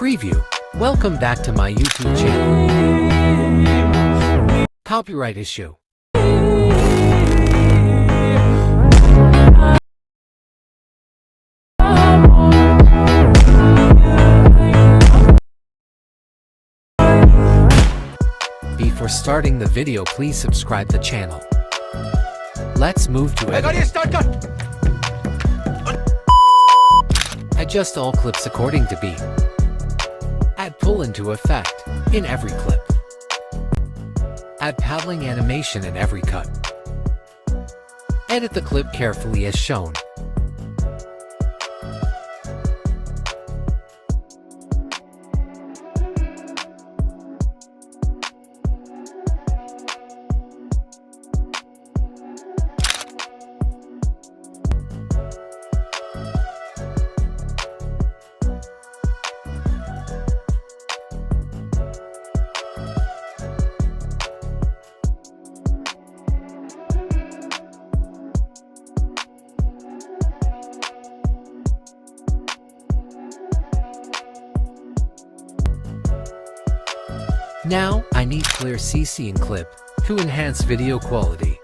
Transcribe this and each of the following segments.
Preview. Welcome back to my YouTube channel. Copyright issue. Before starting the video, please subscribe the channel. Let's move to editing. Adjust all clips according to beat. Add pull into effect in every clip. Add paddling animation in every cut. Edit the clip carefully as shown. Now, I need clear CC in clip to enhance video quality.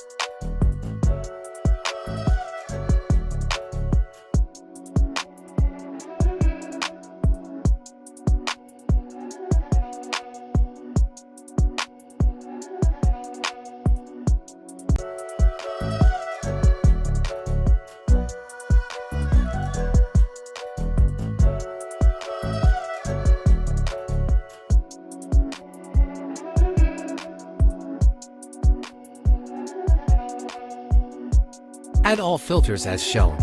Add all filters as shown.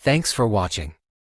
Thanks for watching.